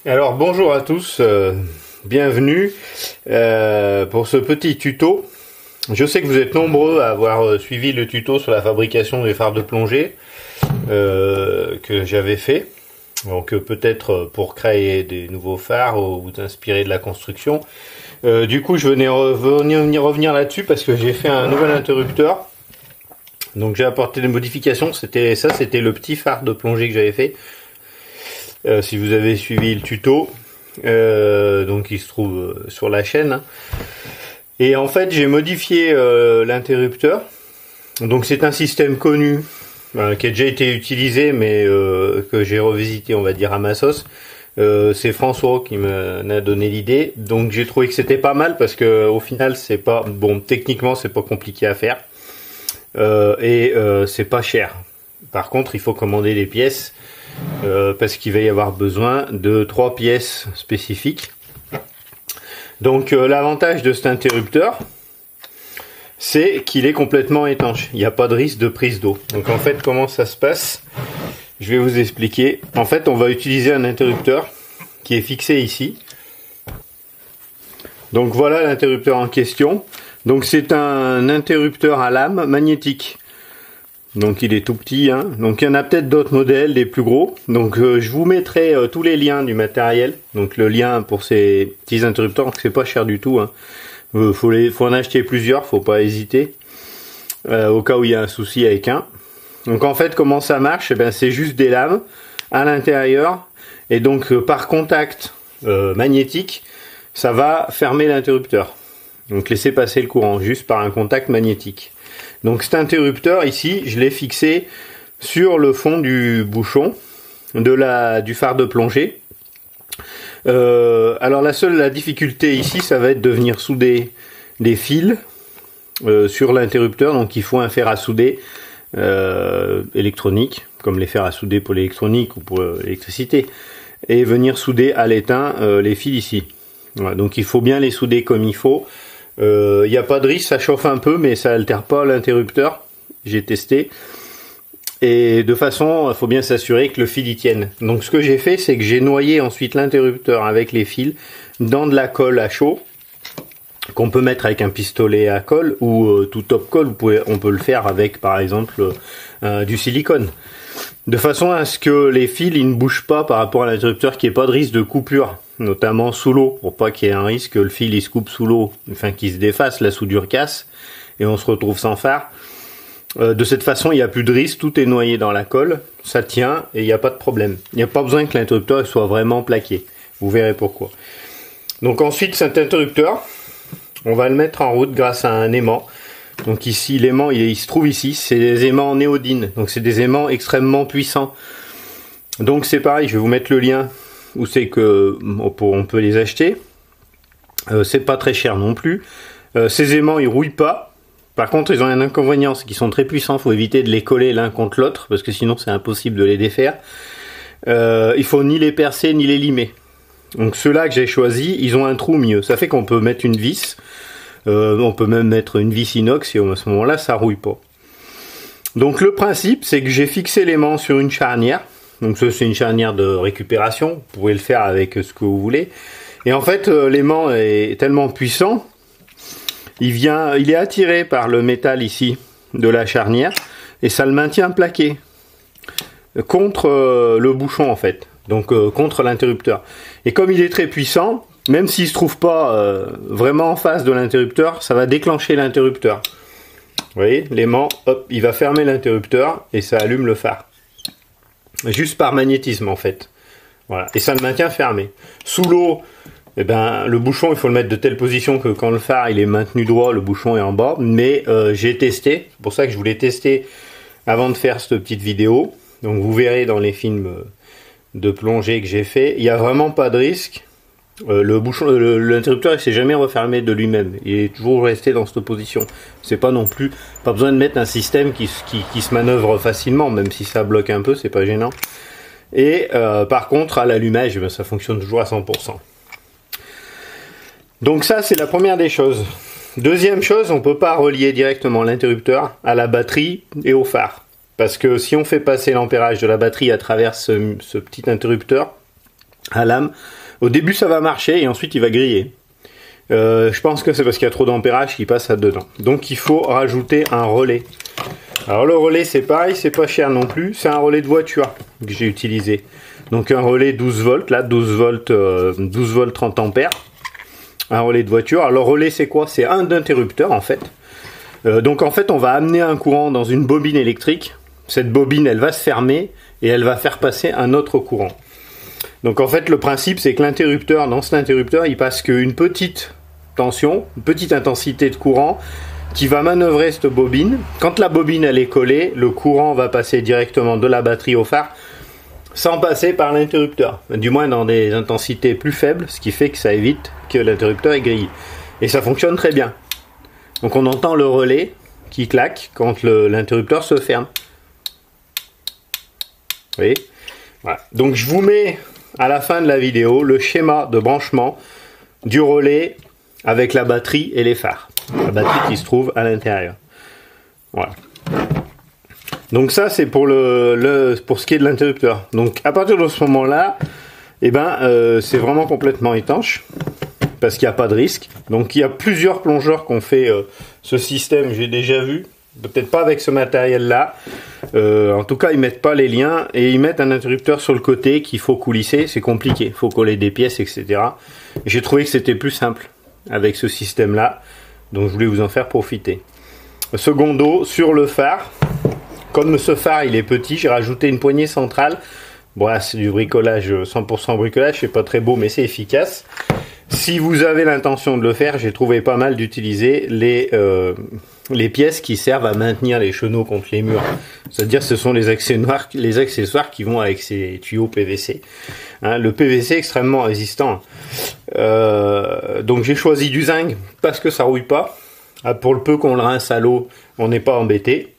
Alors bonjour à tous, bienvenue pour ce petit tuto. Je sais que vous êtes nombreux à avoir suivi le tuto sur la fabrication des phares de plongée que j'avais fait. Donc peut-être pour créer des nouveaux phares ou vous inspirer de la construction. Du coup je venais revenir là-dessus parce que j'ai fait un nouvel interrupteur. Donc j'ai apporté des modifications, c'était le petit phare de plongée que j'avais fait. Si vous avez suivi le tuto, donc il se trouve sur la chaîne. Et en fait j'ai modifié l'interrupteur. Donc c'est un système connu qui a déjà été utilisé mais que j'ai revisité, on va dire, à ma sauce. C'est François qui m'a donné l'idée. Donc j'ai trouvé que c'était pas mal parce que au final c'est pas bon, techniquement c'est pas compliqué à faire et c'est pas cher. Par contre il faut commander les pièces. Parce qu'il va y avoir besoin de 3 pièces spécifiques. Donc l'avantage de cet interrupteur, c'est qu'il est complètement étanche. Il n'y a pas de risque de prise d'eau. Donc en fait, comment ça se passe? Je vais vous expliquer. En fait, on va utiliser un interrupteur qui est fixé ici. Donc voilà l'interrupteur en question. Donc c'est un interrupteur à lame magnétique. Donc il est tout petit, hein. Donc il y en a peut-être d'autres modèles, des plus gros. Donc je vous mettrai tous les liens du matériel. Donc le lien pour ces petits interrupteurs, c'est pas cher du tout, hein. Faut en acheter plusieurs, faut pas hésiter. Au cas où il y a un souci avec un. Donc en fait comment ça marche? Eh ben, c'est juste des lames à l'intérieur. Et donc par contact magnétique, ça va fermer l'interrupteur. Donc laissez passer le courant juste par un contact magnétique. Donc cet interrupteur ici, je l'ai fixé sur le fond du bouchon du phare de plongée. Alors la difficulté ici, ça va être de venir souder des fils sur l'interrupteur. Donc il faut un fer à souder électronique, comme les fers à souder pour l'électronique ou pour l'électricité, et venir souder à l'étain les fils ici. Voilà, donc il faut bien les souder comme il faut. Il n'y a pas de risque, ça chauffe un peu mais ça altère pas l'interrupteur, j'ai testé. Et de façon, il faut bien s'assurer que le fil y tienne. Donc ce que j'ai fait, c'est que j'ai noyé ensuite l'interrupteur avec les fils dans de la colle à chaud, qu'on peut mettre avec un pistolet à colle ou tout top colle. On peut le faire avec par exemple du silicone. De façon à ce que les fils ils ne bougent pas par rapport à l'interrupteur, qu'il n'y ait pas de risque de coupure, notamment sous l'eau, pour pas qu'il y ait un risque que le fil il se coupe sous l'eau, enfin qu'il se défasse, la soudure casse, et on se retrouve sans phare. De cette façon, il n'y a plus de risque, tout est noyé dans la colle, ça tient, et il n'y a pas de problème. Il n'y a pas besoin que l'interrupteur soit vraiment plaqué, vous verrez pourquoi. Donc ensuite, cet interrupteur, on va le mettre en route grâce à un aimant. Donc ici, l'aimant, il se trouve ici, c'est des aimants néodyne, donc c'est des aimants extrêmement puissants. Donc c'est pareil, je vais vous mettre le lien où c'est que on peut les acheter. C'est pas très cher non plus. Ces aimants ils rouillent pas. Par contre ils ont un inconvénient, c'est qu'ils sont très puissants. Faut éviter de les coller l'un contre l'autre parce que sinon c'est impossible de les défaire. Il faut ni les percer ni les limer. Donc ceux-là que j'ai choisis, ils ont un trou au milieu. Ça fait qu'on peut mettre une vis. On peut même mettre une vis inox et à ce moment-là ça rouille pas. Donc le principe c'est que j'ai fixé l'aimant sur une charnière. Donc ça c'est une charnière de récupération, vous pouvez le faire avec ce que vous voulez. Et en fait l'aimant est tellement puissant, il est attiré par le métal ici de la charnière et ça le maintient plaqué contre le bouchon en fait, donc contre l'interrupteur. Et comme il est très puissant, même s'il se trouve pas vraiment en face de l'interrupteur, ça va déclencher l'interrupteur. Vous voyez, l'aimant, hop, il va fermer l'interrupteur et ça allume le phare. Juste par magnétisme en fait. Voilà. Et ça le maintient fermé. Sous l'eau, eh ben, le bouchon il faut le mettre de telle position que quand le phare il est maintenu droit, le bouchon est en bas. Mais j'ai testé, c'est pour ça que je voulais tester avant de faire cette petite vidéo. Donc vous verrez dans les films de plongée que j'ai fait, il n'y a vraiment pas de risque. L'interrupteur il s'est jamais refermé de lui-même, il est toujours resté dans cette position. C'est pas non plus, pas besoin de mettre un système qui se manœuvre facilement, même si ça bloque un peu, c'est pas gênant. Et par contre à l'allumage, ben, ça fonctionne toujours à 100%. Donc ça c'est la première des choses. Deuxième chose, on peut pas relier directement l'interrupteur à la batterie et au phare. Parce que si on fait passer l'ampérage de la batterie à travers ce petit interrupteur, à lame. Au début ça va marcher et ensuite il va griller. Je pense que c'est parce qu'il y a trop d'ampérage qui passe là-dedans. Donc il faut rajouter un relais. Alors le relais c'est pareil, c'est pas cher non plus. C'est un relais de voiture que j'ai utilisé. Donc un relais 12 volts, là 12 volts 30 ampères. Un relais de voiture. Alors le relais c'est quoi? C'est un interrupteur en fait. Donc en fait on va amener un courant dans une bobine électrique. Cette bobine elle va se fermer et elle va faire passer un autre courant. Donc en fait le principe c'est que l'interrupteur, dans cet interrupteur il passe qu'une petite tension, une petite intensité de courant qui va manœuvrer cette bobine. Quand la bobine elle est collée, le courant va passer directement de la batterie au phare sans passer par l'interrupteur, du moins dans des intensités plus faibles, ce qui fait que ça évite que l'interrupteur est grillé. Et ça fonctionne très bien. Donc on entend le relais qui claque quand l'interrupteur se ferme. Vous voyez ? Voilà. Donc je vous mets à la fin de la vidéo le schéma de branchement du relais avec la batterie et les phares. La batterie qui se trouve à l'intérieur. Voilà. Donc ça c'est pour pour ce qui est de l'interrupteur. Donc à partir de ce moment-là, c'est vraiment complètement étanche parce qu'il n'y a pas de risque. Donc il y a plusieurs plongeurs qui ont fait ce système, j'ai déjà vu. Peut-être pas avec ce matériel-là. En tout cas, ils mettent pas les liens et ils mettent un interrupteur sur le côté qu'il faut coulisser. C'est compliqué. Il faut coller des pièces, etc. J'ai trouvé que c'était plus simple avec ce système-là. Donc, je voulais vous en faire profiter. Secondo, sur le phare. Comme ce phare, il est petit, j'ai rajouté une poignée centrale. Bon, là, c'est du bricolage, 100% bricolage. C'est pas très beau, mais c'est efficace. Si vous avez l'intention de le faire, j'ai trouvé pas mal d'utiliser les pièces qui servent à maintenir les chenaux contre les murs. C'est-à-dire ce sont les accessoires qui vont avec ces tuyaux PVC. Hein, le PVC est extrêmement résistant. Donc j'ai choisi du zinc parce que ça rouille pas. Pour le peu qu'on le rince à l'eau, on n'est pas embêté.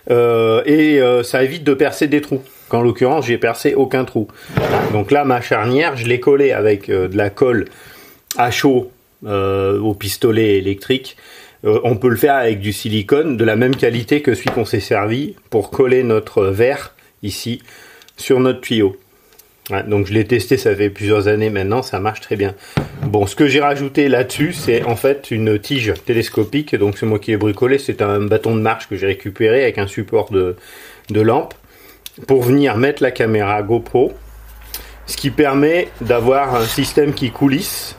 Ça évite de percer des trous. En l'occurrence, j'ai percé aucun trou. Donc là, ma charnière, je l'ai collée avec de la colle à chaud au pistolet électrique. On peut le faire avec du silicone de la même qualité que celui qu'on s'est servi pour coller notre verre ici sur notre tuyau. Ouais, donc je l'ai testé, ça fait plusieurs années maintenant, ça marche très bien. Bon, ce que j'ai rajouté là-dessus, c'est en fait une tige télescopique. Donc c'est moi qui l'ai bricolé, c'est un bâton de marche que j'ai récupéré avec un support de lampe pour venir mettre la caméra GoPro, ce qui permet d'avoir un système qui coulisse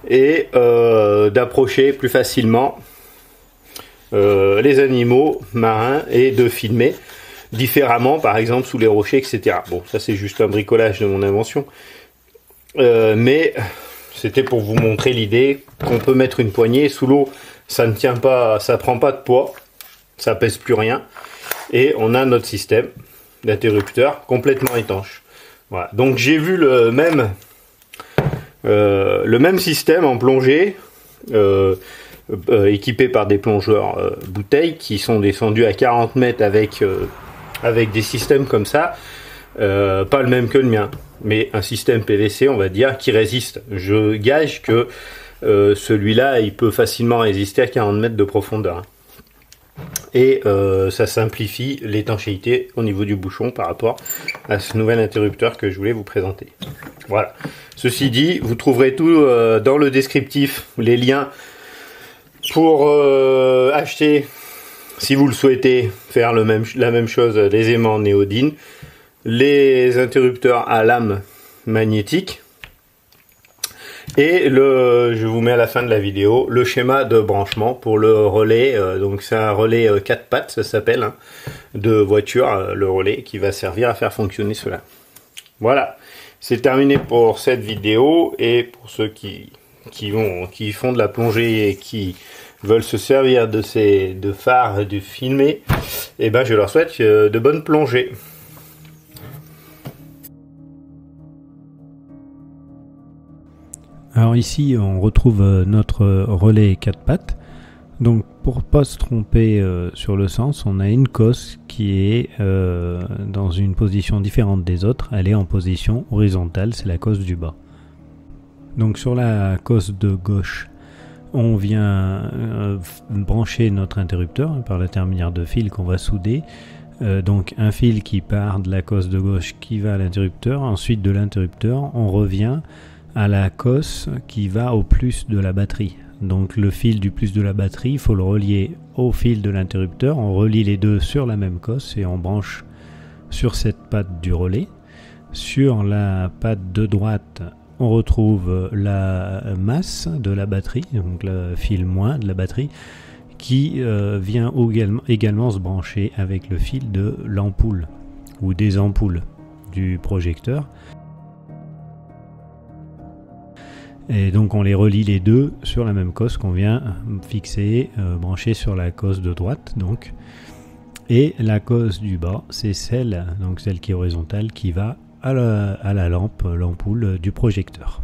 et d'approcher plus facilement les animaux marins et de filmer différemment, par exemple sous les rochers, etc. Bon, ça c'est juste un bricolage de mon invention, mais c'était pour vous montrer l'idée qu'on peut mettre une poignée sous l'eau, ça ne tient pas, ça prend pas de poids, ça pèse plus rien, et on a notre système d'interrupteur complètement étanche. Voilà. Donc j'ai vu le même système en plongée, équipé par des plongeurs bouteilles qui sont descendus à 40 mètres avec des systèmes comme ça, pas le même que le mien, mais un système PVC, on va dire, qui résiste. Je gage que celui-là, il peut facilement résister à 40 mètres de profondeur. Et ça simplifie l'étanchéité au niveau du bouchon par rapport à ce nouvel interrupteur que je voulais vous présenter. Voilà. Ceci dit, vous trouverez tout dans le descriptif, les liens pour acheter, si vous le souhaitez, faire la même chose, les aimants néodyne, les interrupteurs à lame magnétique, et je vous mets à la fin de la vidéo le schéma de branchement pour le relais. Donc c'est un relais 4 pattes, ça s'appelle, hein, de voiture, le relais qui va servir à faire fonctionner cela. Voilà, c'est terminé pour cette vidéo, et pour ceux qui font de la plongée et qui veulent se servir de phares et de filmer, et ben je leur souhaite de bonnes plongées. Alors ici on retrouve notre relais 4 pattes. Donc pour pas se tromper sur le sens, on a une cosse qui est dans une position différente des autres. Elle est en position horizontale, c'est la cosse du bas. Donc sur la cosse de gauche, on vient brancher notre interrupteur par l'intermédiaire de fils qu'on va souder Donc un fil qui part de la cosse de gauche qui va à l'interrupteur. Ensuite de l'interrupteur, on revient à la cosse qui va au plus de la batterie. Donc le fil du plus de la batterie, il faut le relier au fil de l'interrupteur. On relie les deux sur la même cosse et on branche sur cette patte du relais. Sur la patte de droite, on retrouve la masse de la batterie, donc le fil moins de la batterie, qui vient également se brancher avec le fil de l'ampoule ou des ampoules du projecteur. Et donc on les relie les deux sur la même cosse qu'on vient fixer, brancher sur la cosse de droite. Donc. Et la cosse du bas, c'est celle qui est horizontale, qui va à la lampe, l'ampoule du projecteur.